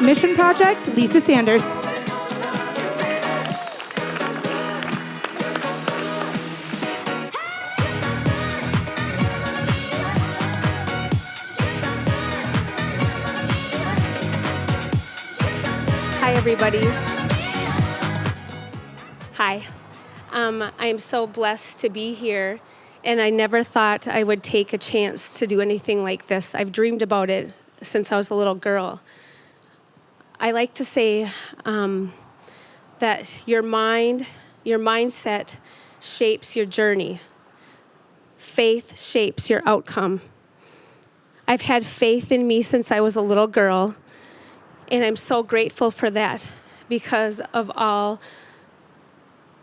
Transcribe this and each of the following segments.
Mission Project, Lisa Sanders. Hi, everybody. Hi. I am so blessed to be here, and I never thought I would take a chance to do anything like this. I've dreamed about it since I was a little girl. I like to say that your mindset shapes your journey. Faith shapes your outcome. I've had faith in me since I was a little girl, and I'm so grateful for that because of all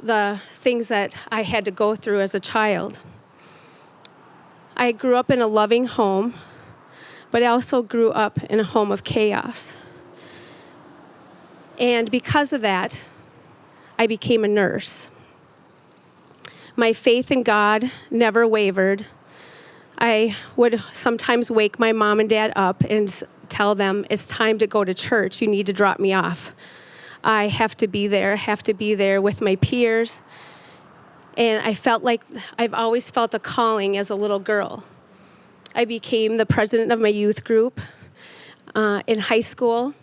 the things that I had to go through as a child. I grew up in a loving home, but I also grew up in a home of chaos. And because of that, I became a nurse. My faith in God never wavered. I would sometimes wake my mom and dad up and tell them, it's time to go to church. You need to drop me off. I have to be there with my peers. And I felt like I've always felt a calling as a little girl. I became the president of my youth group in high school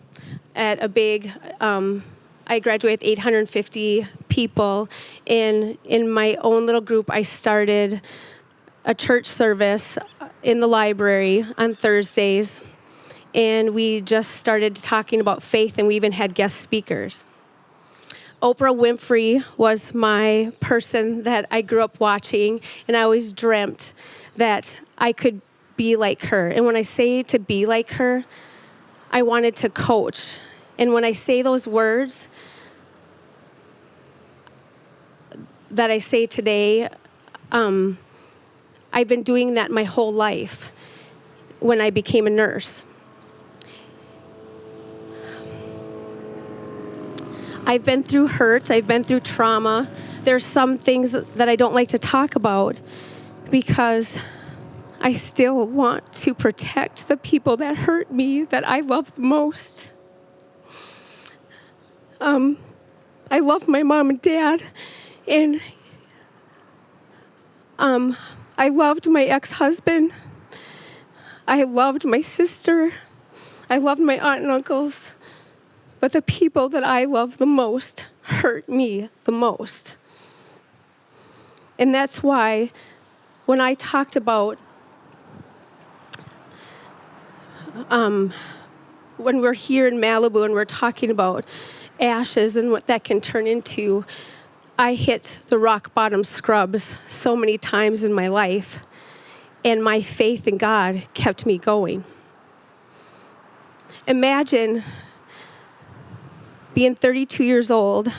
at a big, I graduated with 850 people. And in my own little group, I started a church service in the library on Thursdays. And we just started talking about faith, and we even had guest speakers. Oprah Winfrey was my person that I grew up watching, and I always dreamt that I could be like her. And when I say to be like her, I wanted to coach. And when I say those words that I say today, I've been doing that my whole life when I became a nurse. I've been through hurt, I've been through trauma. There's some things that I don't like to talk about because I still want to protect the people that hurt me, that I love the most. I love my mom and dad, and I loved my ex-husband. I loved my sister. I loved my aunt and uncles. But the people that I love the most hurt me the most. And that's why when I talked about when we're here in Malibu and we're talking about ashes and what that can turn into, I hit the rock bottom scrubs so many times in my life, and my faith in God kept me going. Imagine being 32 years old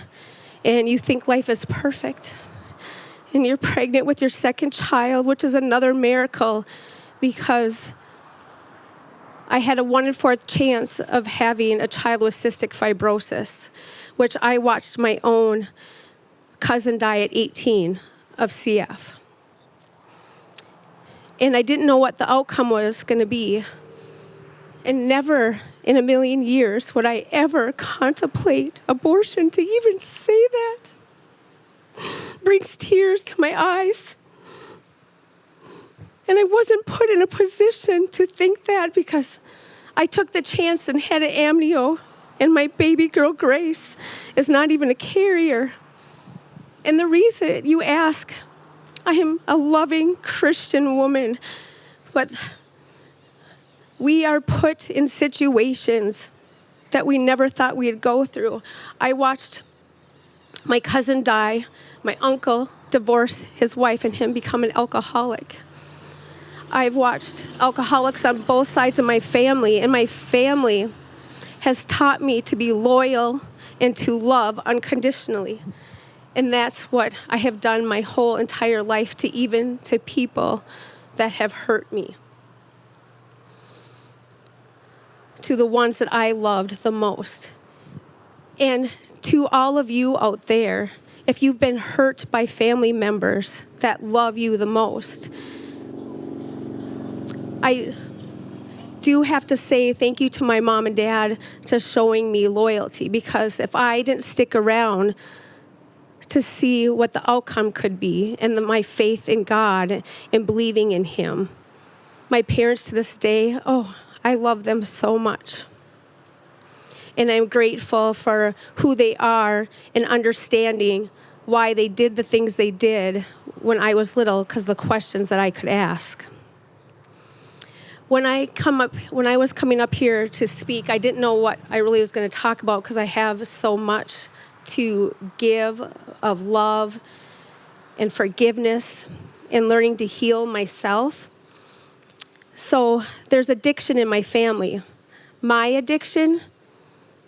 and you think life is perfect, and you're pregnant with your second child, which is another miracle because I had a 1 in 4 chance of having a child with cystic fibrosis, which I watched my own cousin die at 18 of CF. And I didn't know what the outcome was going to be. And never in a million years would I ever contemplate abortion. To even say that brings tears to my eyes. And I wasn't put in a position to think that because I took the chance and had an amnio, and my baby girl, Grace, is not even a carrier. And the reason you ask, I am a loving Christian woman, but we are put in situations that we never thought we'd go through. I watched my cousin die, my uncle divorce his wife, and him become an alcoholic. I've watched alcoholics on both sides of my family, and my family has taught me to be loyal and to love unconditionally. And that's what I have done my whole entire life, to people that have hurt me, to the ones that I loved the most. And to all of you out there, if you've been hurt by family members that love you the most, do have to say thank you to my mom and dad to showing me loyalty, because if I didn't stick around to see what the outcome could be and my faith in God and believing in him, my parents to this day, I love them so much. And I'm grateful for who they are and understanding why they did the things they did when I was little, because the questions that I could ask. When I was coming up here to speak, I didn't know what I really was going to talk about, because I have so much to give of love and forgiveness and learning to heal myself. So there's addiction in my family. My addiction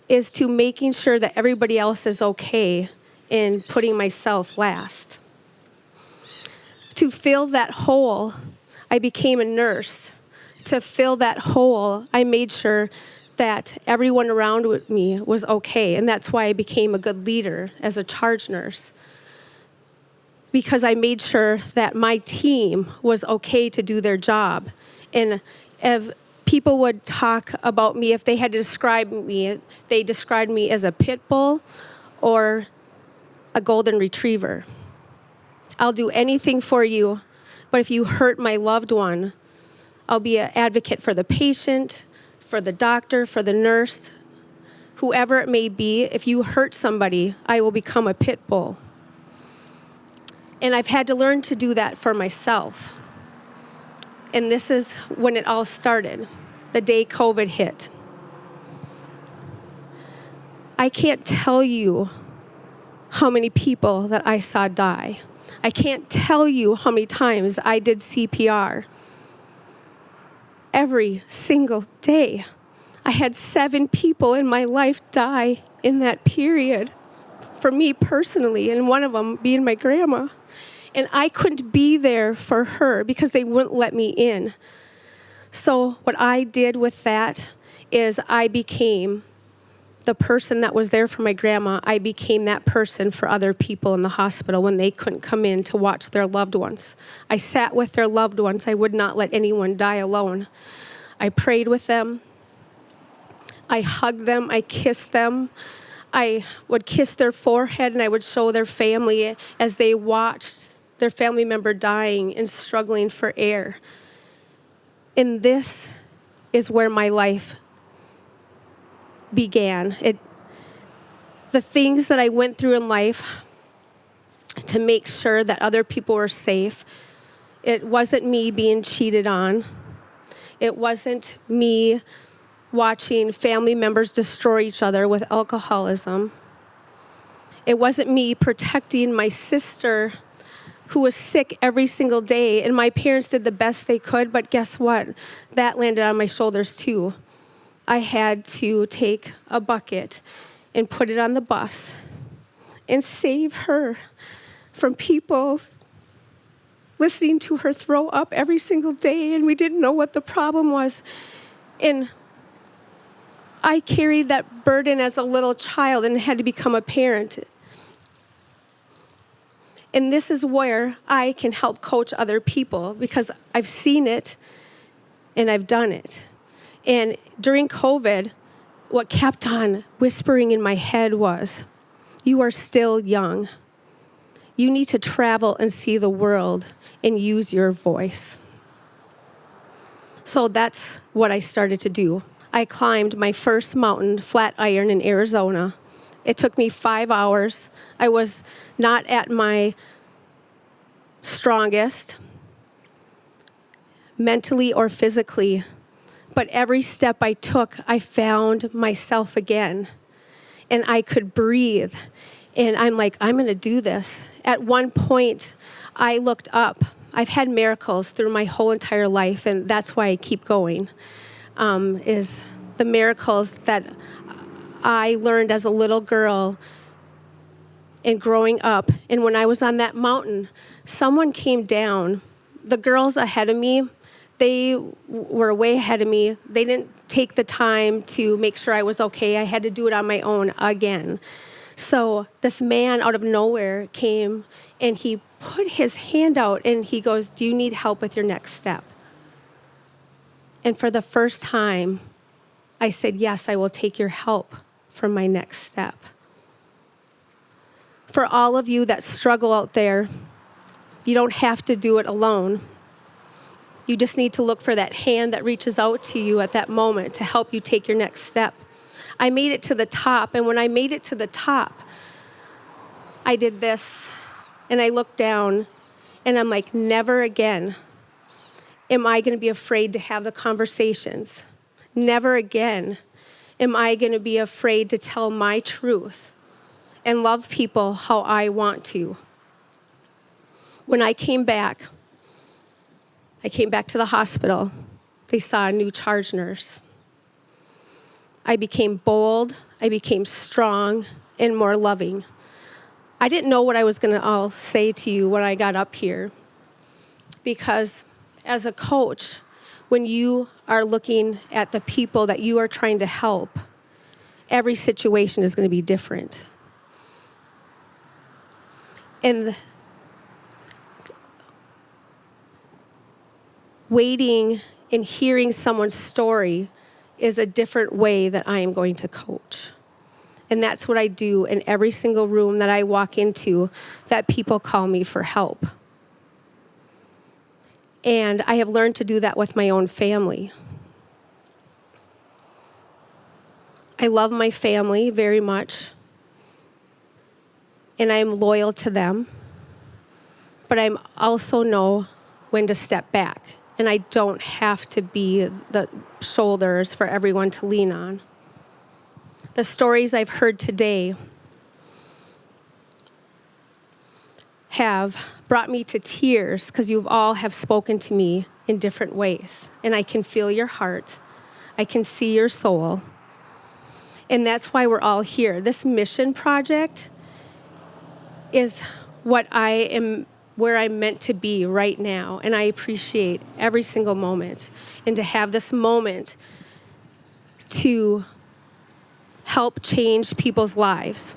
is to making sure that everybody else is okay and putting myself last. To fill that hole, I became a nurse. To fill that hole, I made sure that everyone around me was okay. And that's why I became a good leader as a charge nurse, because I made sure that my team was okay to do their job. And if people would talk about me, if they had to describe me, they described me as a pit bull or a golden retriever. I'll do anything for you, but if you hurt my loved one, I'll be an advocate for the patient, for the doctor, for the nurse, whoever it may be. If you hurt somebody, I will become a pit bull. And I've had to learn to do that for myself. And this is when it all started, the day COVID hit. I can't tell you how many people that I saw die. I can't tell you how many times I did CPR. Every single day. I had 7 people in my life die in that period for me personally, and one of them being my grandma. And I couldn't be there for her because they wouldn't let me in. So what I did with that is I became the person that was there for my grandma. I became that person for other people in the hospital when they couldn't come in to watch their loved ones. I sat with their loved ones. I would not let anyone die alone. I prayed with them. I hugged them. I kissed them. I would kiss their forehead, and I would show their family as they watched their family member dying and struggling for air. And this is where my life began. The things that I went through in life to make sure that other people were safe. It wasn't me being cheated on. It wasn't me watching family members destroy each other with alcoholism. It wasn't me protecting my sister who was sick every single day, and my parents did the best they could, but guess what? That landed on my shoulders too. I had to take a bucket and put it on the bus and save her from people listening to her throw up every single day, and we didn't know what the problem was. And I carried that burden as a little child and had to become a parent. And this is where I can help coach other people, because I've seen it and I've done it. And during COVID, what kept on whispering in my head was, you are still young. You need to travel and see the world and use your voice. So that's what I started to do. I climbed my first mountain, Flatiron, in Arizona. It took me 5 hours. I was not at my strongest, mentally or physically. But every step I took, I found myself again. And I could breathe. And I'm like, I'm going to do this. At one point, I looked up. I've had miracles through my whole entire life, and that's why I keep going, is the miracles that I learned as a little girl and growing up. And when I was on that mountain, someone came down. The girls ahead of me, they were way ahead of me. They didn't take the time to make sure I was okay. I had to do it on my own again. So this man out of nowhere came, and he put his hand out, and he goes, do you need help with your next step? And for the first time, I said, yes, I will take your help for my next step. For all of you that struggle out there, you don't have to do it alone. You just need to look for that hand that reaches out to you at that moment to help you take your next step. I made it to the top, and when I made it to the top, I did this, and I looked down, and I'm like, never again am I going to be afraid to have the conversations. Never again am I going to be afraid to tell my truth and love people how I want to. When I came back to the hospital. They saw a new charge nurse. I became bold, I became strong, and more loving. I didn't know what I was going to all say to you when I got up here, because as a coach, when you are looking at the people that you are trying to help, every situation is going to be different. And waiting and hearing someone's story is a different way that I am going to coach. And that's what I do in every single room that I walk into, that people call me for help. And I have learned to do that with my own family. I love my family very much, and I'm loyal to them, but I also know when to step back, and I don't have to be the shoulders for everyone to lean on. The stories I've heard today have brought me to tears because you all have spoken to me in different ways, and I can feel your heart. I can see your soul. And that's why we're all here. This mission project is what I am, where I'm meant to be right now. And I appreciate every single moment. And to have this moment to help change people's lives.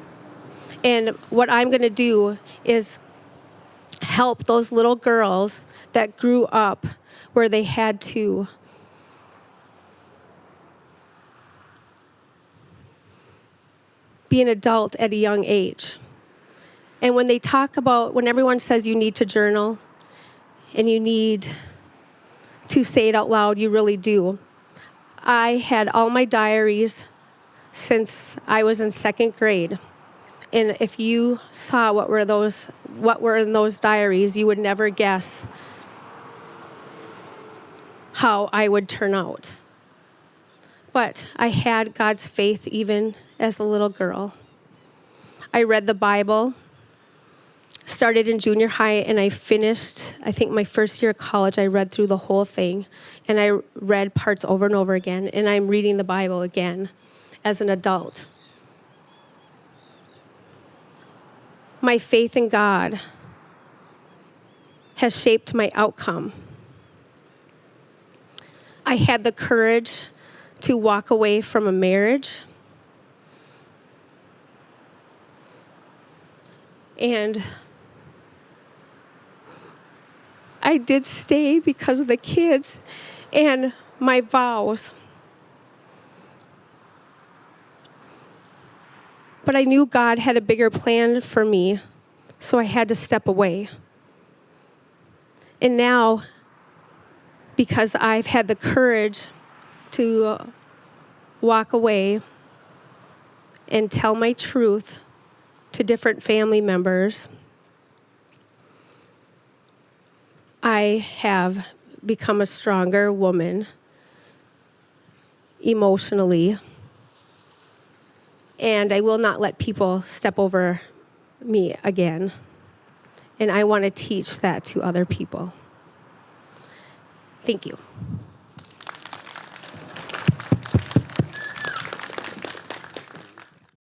And what I'm going to do is help those little girls that grew up where they had to be an adult at a young age. And when they talk about, when everyone says you need to journal and you need to say it out loud, you really do. I had all my diaries since I was in second grade. And if you saw what were in those diaries, you would never guess how I would turn out. But I had God's faith even as a little girl. I read the Bible, started in junior high, and I finished, I think my first year of college, I read through the whole thing, and I read parts over and over again, and I'm reading the Bible again as an adult. My faith in God has shaped my outcome. I had the courage to walk away from a marriage. And I did stay because of the kids and my vows. But I knew God had a bigger plan for me, so I had to step away. And now, because I've had the courage to walk away and tell my truth to different family members, I have become a stronger woman emotionally, and I will not let people step over me again. And I want to teach that to other people. Thank you.